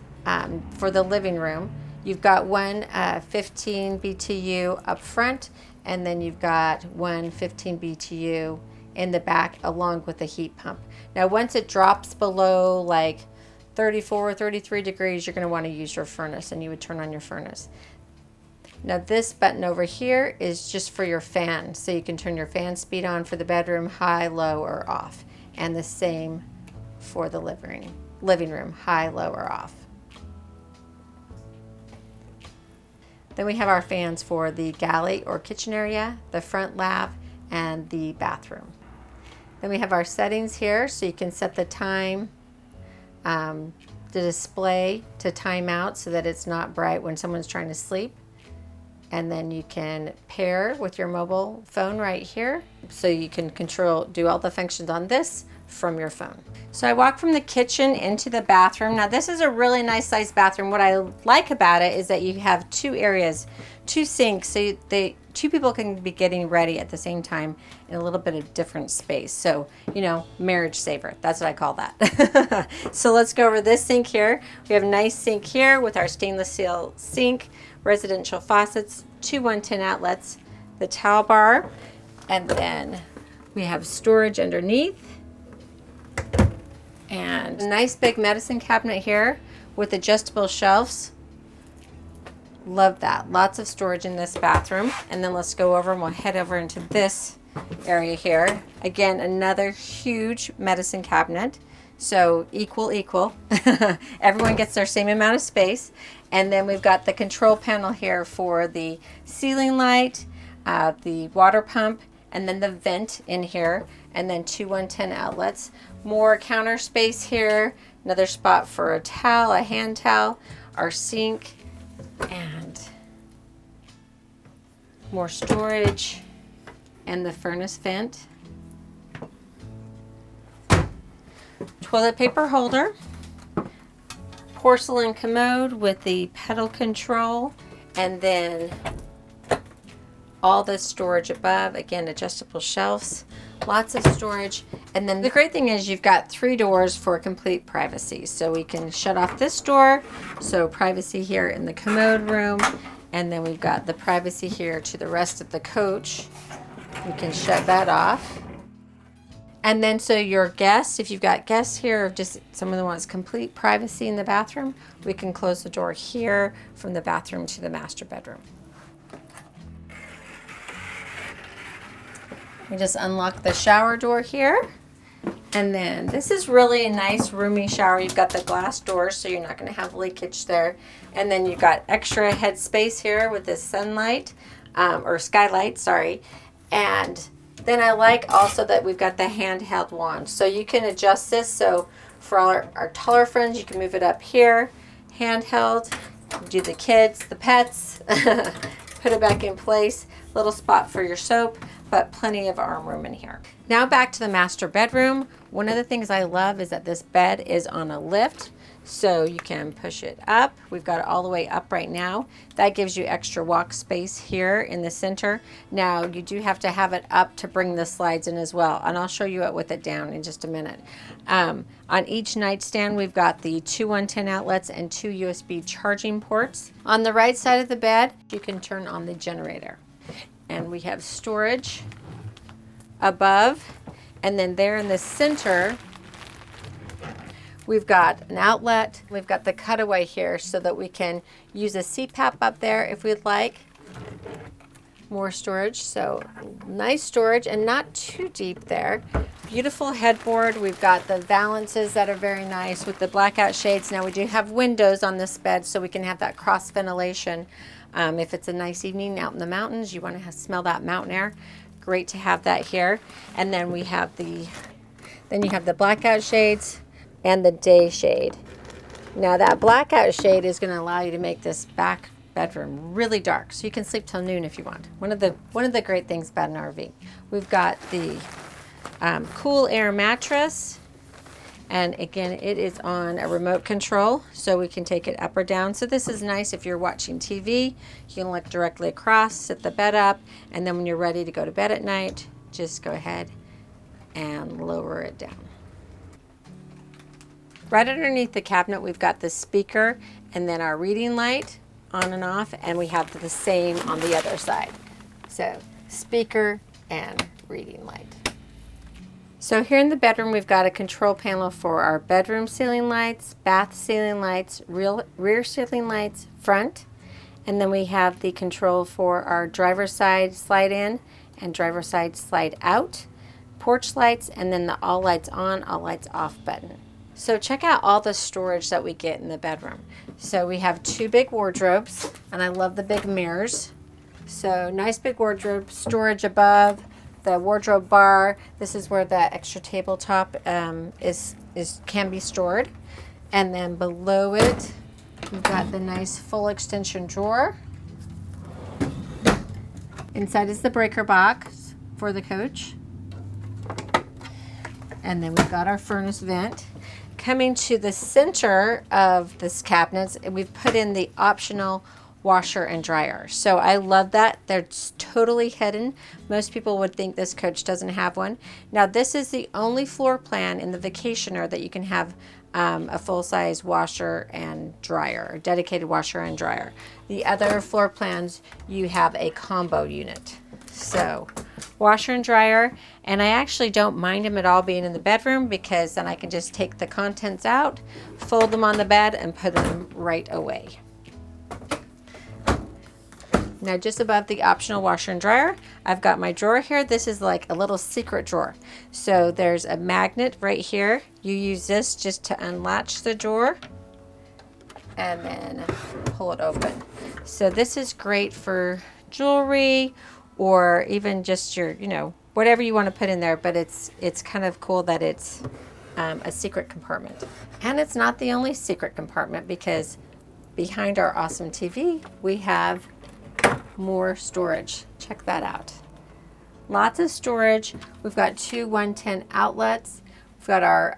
for the living room. You've got one 15 BTU up front, and then you've got one 15 BTU in the back along with the heat pump. Now once it drops below like 34 or 33 degrees, you're going to want to use your furnace, and you would turn on your furnace. Now this button over here is just for your fan, so you can turn your fan speed on for the bedroom, high, low, or off, and the same for the living room, high, low, or off. Then we have our fans for the galley or kitchen area, the front lab, and the bathroom. Then we have our settings here, so you can set the time, the display to time out so that it's not bright when someone's trying to sleep. And then you can pair with your mobile phone right here, so you can do all the functions on this from your phone. So I walk from the kitchen into the bathroom. Now this is a really nice sized bathroom. What I like about it is that you have two areas, two sinks, so two people can be getting ready at the same time in a little bit of different space. So, you know, marriage saver, that's what I call that. So let's go over this sink here. We have a nice sink here with our stainless steel sink, residential faucets, two 110 outlets, the towel bar, and then we have storage underneath, and a nice big medicine cabinet here with adjustable shelves. Love that. Lots of storage in this bathroom. And then let's go over and we'll head over into this area here. Again, another huge medicine cabinet. So equal. Everyone gets their same amount of space. And then we've got the control panel here for the ceiling light, the water pump, and then the vent in here, and then two 110 outlets. More counter space here, another spot for a towel, a hand towel, our sink, and more storage, and the furnace vent. Toilet paper holder, porcelain commode with the pedal control, and then all the storage above. Again, adjustable shelves, lots of storage. And then the great thing is you've got 3 doors for complete privacy. So we can shut off this door, so privacy here in the commode room. And then we've got the privacy here to the rest of the coach. We can shut that off. And then so your guests, if you've got guests here, or just someone that wants complete privacy in the bathroom, we can close the door here from the bathroom to the master bedroom. We just unlock the shower door here. And then this is really a nice roomy shower. You've got the glass doors, so you're not going to have leakage there. And then you've got extra head space here with this sunlight, or skylight, sorry. And then I like also that we've got the handheld wand. So you can adjust this. So for all our taller friends, you can move it up here, handheld, do the kids, the pets, put it back in place. Little spot for your soap, but plenty of arm room in here. Now back to the master bedroom. One of the things I love is that this bed is on a lift, so you can push it up. We've got it all the way up right now. That gives you extra walk space here in the center. Now you do have to have it up to bring the slides in as well, and I'll show you it with it down in just a minute. On each nightstand, we've got the 2 110 outlets and 2 USB charging ports. On the right side of the bed, you can turn on the generator. And we have storage above, and then there in the center we've got an outlet. We've got the cutaway here so that we can use a CPAP up there if we'd like. More storage, so nice storage and not too deep there. Beautiful headboard. We've got the valances that are very nice with the blackout shades. Now we do have windows on this bed so we can have that cross ventilation. If it's a nice evening out in the mountains, you want to smell that mountain air. Great to have that here. And then we have you have the blackout shades and the day shade. Now that blackout shade is going to allow you to make this back bedroom really dark, so you can sleep till noon if you want. One of the great things about an RV. We've got the cool air mattress. And again, it is on a remote control, so we can take it up or down. So this is nice if you're watching TV. You can look directly across, sit the bed up, and then when you're ready to go to bed at night, just go ahead and lower it down. Right underneath the cabinet, we've got the speaker and then our reading light on and off, and we have the same on the other side. So speaker and reading light. So here in the bedroom, we've got a control panel for our bedroom ceiling lights, bath ceiling lights, rear ceiling lights, front. And then we have the control for our driver's side slide in and driver's side slide out, porch lights, and then the all lights on, all lights off button. So check out all the storage that we get in the bedroom. So we have 2 big wardrobes, and I love the big mirrors. So nice big wardrobe, storage above, the wardrobe bar. This is where the extra tabletop can be stored. And then below it, we've got the nice full extension drawer. Inside is the breaker box for the coach. And then we've got our furnace vent. Coming to the center of this cabinet, we've put in the optional washer and dryer. So I love that. They're totally hidden. Most people would think this coach doesn't have one. Now this is the only floor plan in the Vacationer that you can have a full-size washer and dryer, or dedicated washer and dryer. The other floor plans, you have a combo unit. So washer and dryer, and I actually don't mind them at all being in the bedroom, because then I can just take the contents out, fold them on the bed, and put them right away. Now just above the optional washer and dryer, I've got my drawer here. This is like a little secret drawer. So there's a magnet right here. You use this just to unlatch the drawer and then pull it open. So this is great for jewelry, or even just your, whatever you want to put in there, but it's kind of cool that it's a secret compartment. And it's not the only secret compartment, because behind our awesome TV, we have more storage. Check that out. Lots of storage. We've got 2 110 outlets. We've got our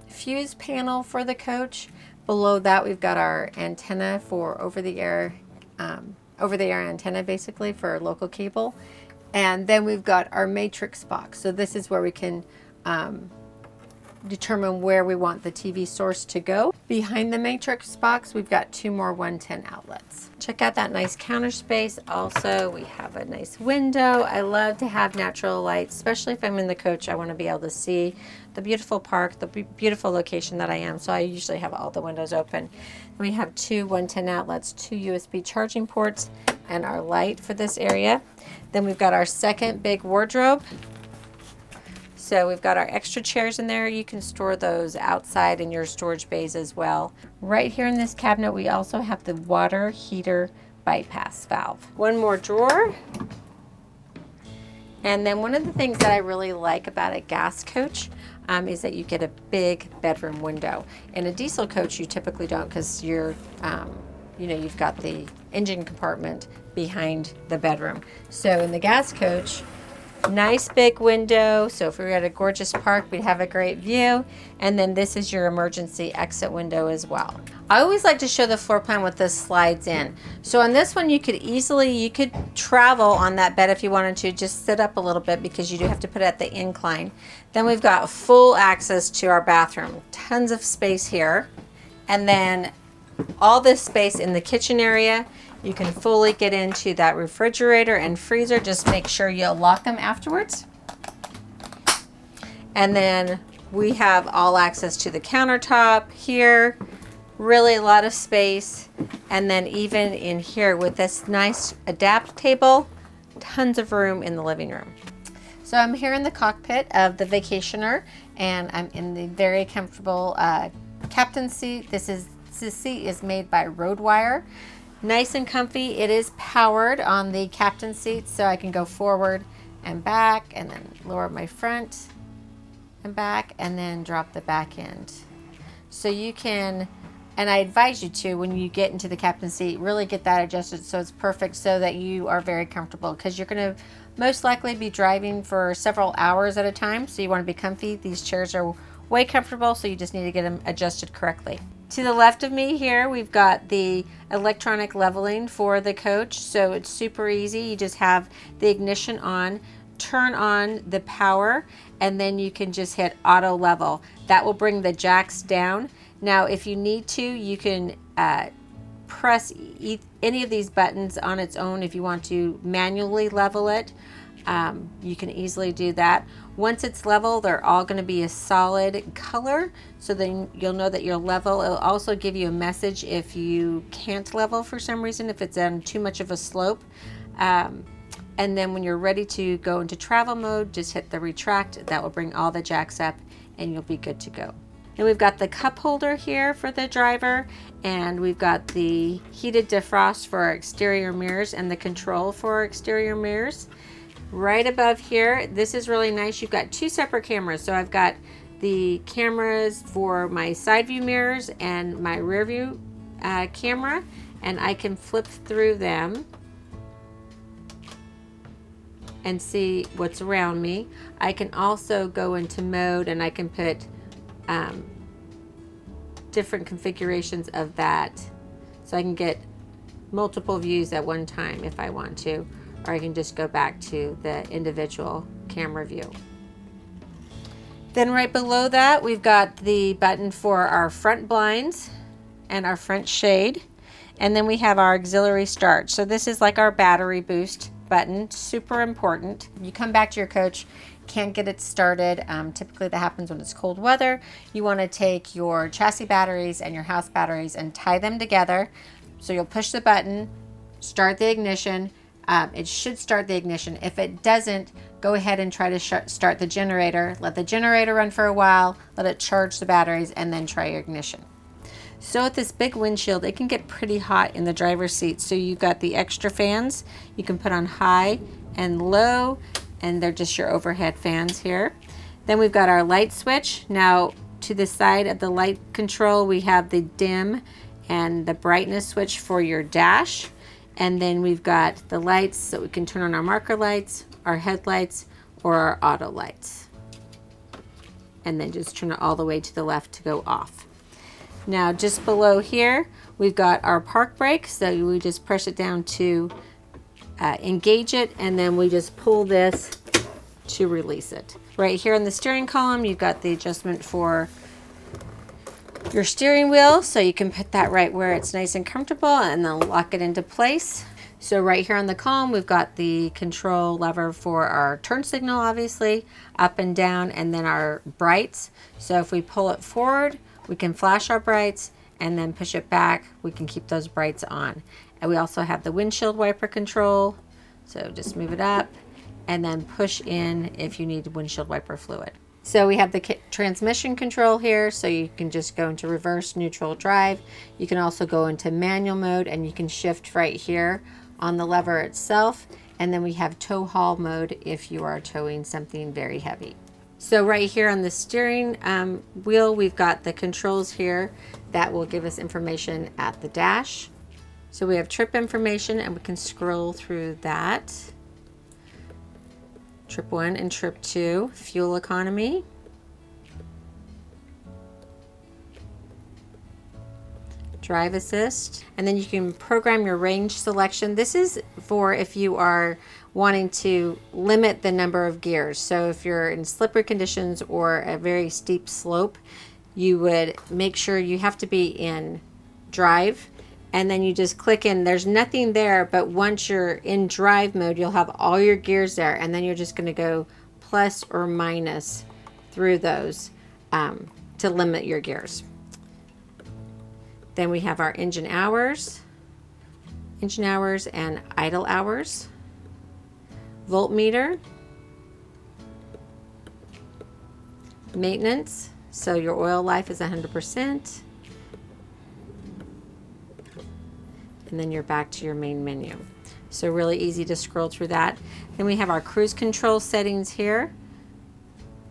fuse panel for the coach. Below that, we've got our antenna for over-the-air antenna, basically, for local cable. And then we've got our matrix box. So this is where we can determine where we want the TV source to go. Behind the matrix box, we've got 2 more 110 outlets. Check out that nice counter space. Also, we have a nice window. I love to have natural light, especially if I'm in the coach. I want to be able to see the beautiful park, the beautiful location that I am. So I usually have all the windows open. We have 2 110 outlets, 2 USB charging ports, and our light for this area. Then we've got our second big wardrobe. So we've got our extra chairs in there. You can store those outside in your storage bays as well. Right here in this cabinet, we also have the water heater bypass valve. One more drawer. And then one of the things that I really like about a gas coach is that you get a big bedroom window. In a diesel coach, you typically don't, because you're, you've got the engine compartment behind the bedroom. So in the gas coach, nice big window. So if we were at a gorgeous park, we'd have a great view. And then this is your emergency exit window as well. I always like to show the floor plan with this slides in. So on this one, you could travel on that bed if you wanted to, just sit up a little bit because you do have to put it at the incline. Then we've got full access to our bathroom, tons of space here. And then all this space in the kitchen area. You can fully get into that refrigerator and freezer. Just make sure you lock them afterwards. And then we have all access to the countertop here. Really a lot of space. And then even in here with this nice adapt table, tons of room in the living room. So I'm here in the cockpit of the Vacationer, and I'm in the very comfortable captain's seat. This seat is made by Roadwire. Nice and comfy. It is powered on the captain's seat, so I can go forward and back, and then lower my front and back, and then drop the back end. So you can, and I advise you to, when you get into the captain's seat, really get that adjusted so it's perfect, so that you are very comfortable, because you're going to most likely be driving for several hours at a time, so you want to be comfy. These chairs are way comfortable, so you just need to get them adjusted correctly. To the left of me here, we've got the electronic leveling for the coach. So it's super easy. You just have the ignition on, turn on the power, and then you can just hit auto level. That will bring the jacks down. Now, if you need to, you can press any of these buttons on its own. If you want to manually level it, you can easily do that. Once it's level, they're all going to be a solid color, so then you'll know that you're level. It'll also give you a message if you can't level for some reason, if it's on too much of a slope. And then when you're ready to go into travel mode, just hit the retract. That will bring all the jacks up and you'll be good to go. And we've got the cup holder here for the driver, and we've got the heated defrost for our exterior mirrors and the control for our exterior mirrors. Right above here, this is really nice. You've got two separate cameras. So I've got the cameras for my side view mirrors and my rear view camera, and I can flip through them and see what's around me. I can also go into mode, and I can put different configurations of that, so I can get multiple views at one time if I want to, or I can just go back to the individual camera view. Then right below that, we've got the button for our front blinds and our front shade, and then we have our auxiliary start. So this is like our battery boost button, super important. You come back to your coach, can't get it started. Typically that happens when it's cold weather. You want to take your chassis batteries and your house batteries and tie them together. So you'll push the button, start the ignition. It should start the ignition. If it doesn't, go ahead and try to start the generator. Let the generator run for a while, let it charge the batteries, and then try your ignition. So with this big windshield, it can get pretty hot in the driver's seat. So you've got the extra fans. You can put on high and low, and they're just your overhead fans here. Then we've got our light switch. Now to the side of the light control, we have the dim and the brightness switch for your dash. And then we've got the lights, so we can turn on our marker lights, our headlights, or our auto lights. And then just turn it all the way to the left to go off. Now just below here, we've got our park brake. So we just press it down to engage it, and then we just pull this to release it. Right here in the steering column, you've got the adjustment for your steering wheel, so you can put that right where it's nice and comfortable, and then lock it into place. So right here on the column, we've got the control lever for our turn signal, obviously, up and down, and then our brights. So if we pull it forward, we can flash our brights, and then push it back, we can keep those brights on. And we also have the windshield wiper control, so just move it up, and then push in if you need windshield wiper fluid. So we have the transmission control here, so you can just go into reverse, neutral, drive. You can also go into manual mode, and you can shift right here on the lever itself. And then we have tow haul mode if you are towing something very heavy. So right here on the steering wheel, we've got the controls here that will give us information at the dash. So we have trip information, and we can scroll through that. Trip 1 and trip 2, fuel economy. Drive assist, and then you can program your range selection. This is for if you are wanting to limit the number of gears. So if you're in slippery conditions or a very steep slope, you would make sure you have to be in drive, and then you just click in. There's nothing there, but once you're in drive mode, you'll have all your gears there, and then you're just going to go plus or minus through those to limit your gears. Then we have our engine hours and idle hours, voltmeter, maintenance, so your oil life is 100%, and then you're back to your main menu. So really easy to scroll through that. Then we have our cruise control settings here,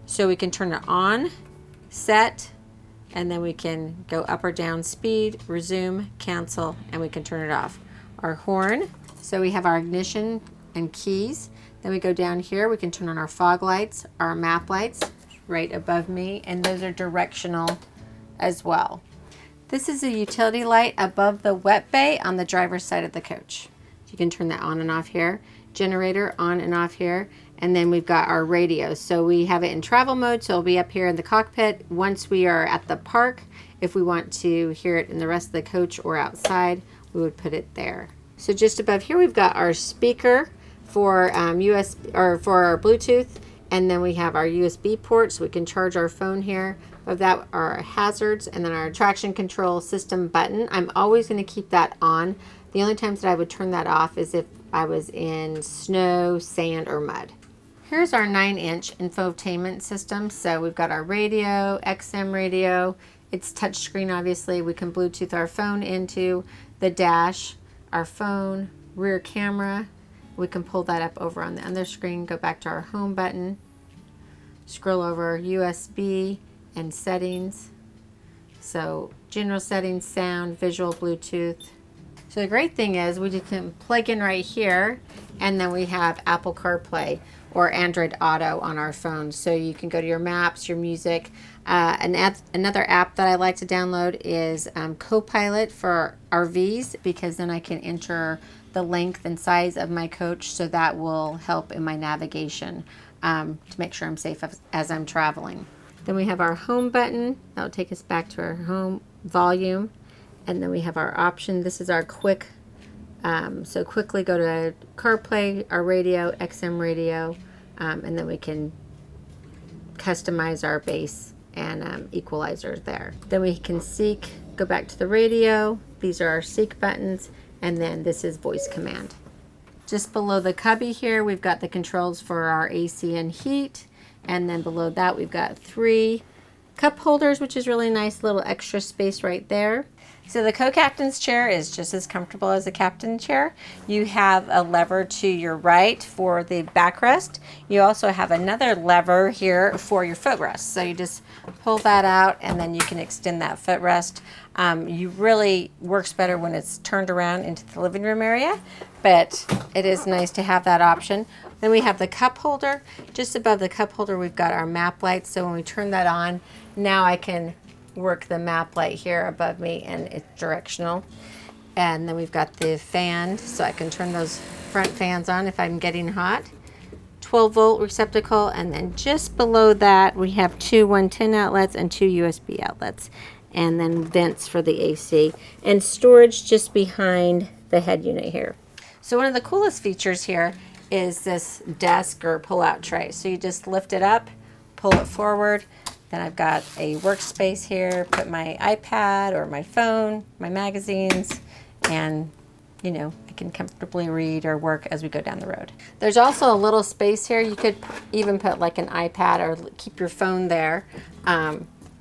so we can turn it on, set, and then we can go up or down speed, resume, cancel, and we can turn it off. Our horn, so we have our ignition and keys. Then we go down here, we can turn on our fog lights, our map lights right above me, and those are directional as well. This is a utility light above the wet bay on the driver's side of the coach. You can turn that on and off here. Generator on and off here. And then we've got our radio. So we have it in travel mode, so it'll be up here in the cockpit. Once we are at the park, if we want to hear it in the rest of the coach or outside, we would put it there. So just above here, we've got our speaker for USB or for our Bluetooth, and then we have our USB port, so we can charge our phone here. Of that are our hazards, and then our traction control system button. I'm always going to keep that on. The only times that I would turn that off is if I was in snow, sand, or mud. Here's our 9-inch infotainment system. So we've got our radio, XM radio. It's touchscreen, obviously. We can Bluetooth our phone into the dash, our phone, rear camera. We can pull that up over on the other screen, go back to our home button, scroll over USB and settings. So general settings, sound, visual, Bluetooth. So the great thing is we can plug in right here, and then we have Apple CarPlay or Android Auto on our phone. So you can go to your maps, your music. Another app that I like to download is Copilot for RVs, because then I can enter the length and size of my coach, so that will help in my navigation to make sure I'm safe as I'm traveling. Then we have our home button. That'll take us back to our home volume. And then we have our option. This is our quick, so quickly go to CarPlay, our radio, XM radio, and then we can customize our bass and equalizer there. Then we can seek, go back to the radio. These are our seek buttons, and then this is voice command. Just below the cubby here, we've got the controls for our AC and heat. And then below that, we've got 3 cup holders, which is really nice, little extra space right there. So the co-captain's chair is just as comfortable as a captain chair. You have a lever to your right for the backrest. You also have another lever here for your footrest. So you just pull that out, and then you can extend that footrest. You really works better when it's turned around into the living room area, but it is nice to have that option. Then we have the cup holder. Just above the cup holder, we've got our map light. So when we turn that on, now I can work the map light here above me, and it's directional. And then we've got the fan, so I can turn those front fans on if I'm getting hot. 12-volt receptacle, and then just below that we have 2 110 outlets and 2 USB outlets, and then vents for the AC, and storage just behind the head unit here. So one of the coolest features here is this desk or pull-out tray. So you just lift it up, pull it forward. Then I've got a workspace here, put my iPad or my phone, my magazines, and you know, I can comfortably read or work as we go down the road. There's also a little space here. You could even put like an iPad or keep your phone there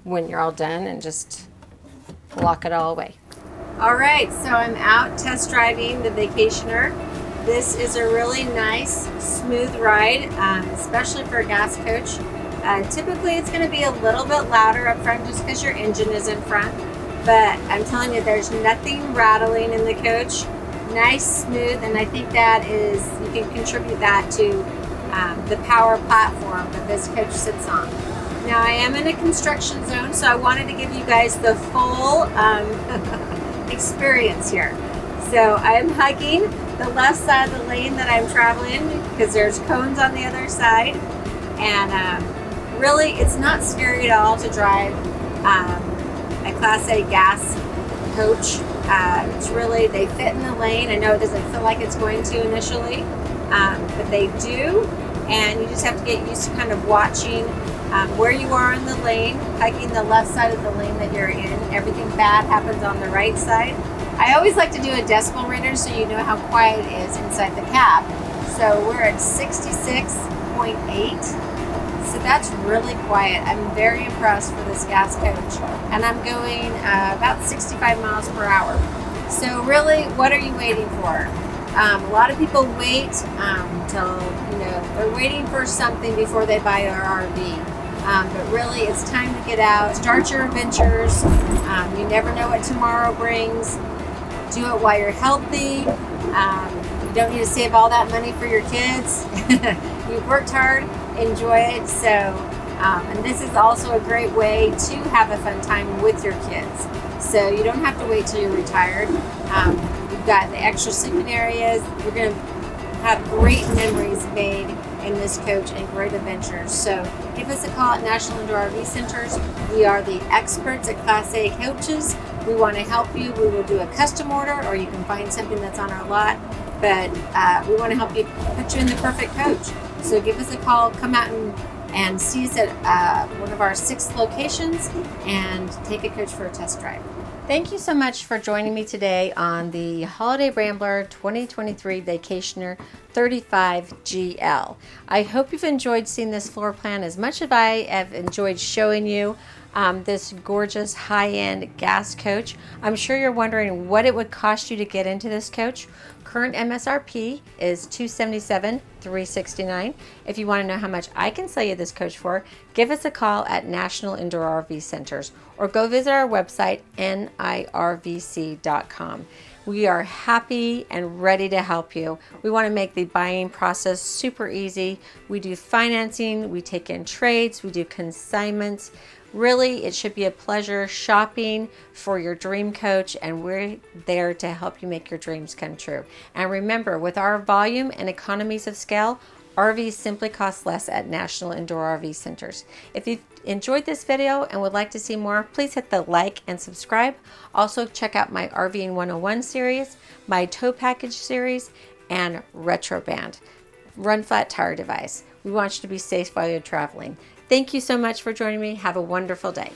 when you're all done and just lock it all away. All right, so I'm out test driving the Vacationer. This is a really nice, smooth ride, especially for a gas coach. Typically, it's going to be a little bit louder up front just because your engine is in front. But I'm telling you, there's nothing rattling in the coach. Nice, smooth, and I think that is, you can contribute that to the power platform that this coach sits on. Now, I am in a construction zone, so I wanted to give you guys the full experience here. So I'm hiking the left side of the lane that I'm traveling because there's cones on the other side. And really, it's not scary at all to drive a Class A gas coach. It's really, they fit in the lane. I know it doesn't feel like it's going to initially, but they do. And you just have to get used to kind of watching where you are in the lane, hiking the left side of the lane that you're in. Everything bad happens on the right side. I always like to do a decibel reader so you know how quiet it is inside the cab. So we're at 66.8. So that's really quiet. I'm very impressed for this gas coach. And I'm going about 65 miles per hour. So really, what are you waiting for? A lot of people wait till, you know, they're waiting for something before they buy their RV. But really, it's time to get out, start your adventures. You never know what tomorrow brings. Do it while you're healthy. You don't need to save all that money for your kids. You've worked hard, enjoy it. So, and this is also a great way to have a fun time with your kids. So you don't have to wait till you're retired. You've got the extra sleeping areas. You're going to have great memories made in this coach and great adventures. So give us a call at National Indoor RV Centers. We are the experts at Class A coaches. We want to help you. We will do a custom order, or you can find something that's on our lot. But we want to help you, put you in the perfect coach. So give us a call. Come out and see us at one of our 6 locations and take a coach for a test drive. Thank you so much for joining me today on the Holiday Rambler 2023 Vacationer 35GL. I hope you've enjoyed seeing this floor plan as much as I have enjoyed showing you this gorgeous high-end gas coach. I'm sure you're wondering what it would cost you to get into this coach. Current MSRP is $277,369. If you want to know how much I can sell you this coach for, give us a call at National Indoor RV Centers or go visit our website, NIRVC.com. We are happy and ready to help you. We want to make the buying process super easy. We do financing, we take in trades, we do consignments. Really, it should be a pleasure shopping for your dream coach, and we're there to help you make your dreams come true. And remember, with our volume and economies of scale, RVs simply cost less at National Indoor RV Centers. If you've enjoyed this video and would like to see more, please hit the like and subscribe. Also, check out my RVing 101 series, my tow package series, and Retro Band, run flat tire device. We want you to be safe while you're traveling. Thank you so much for joining me. Have a wonderful day.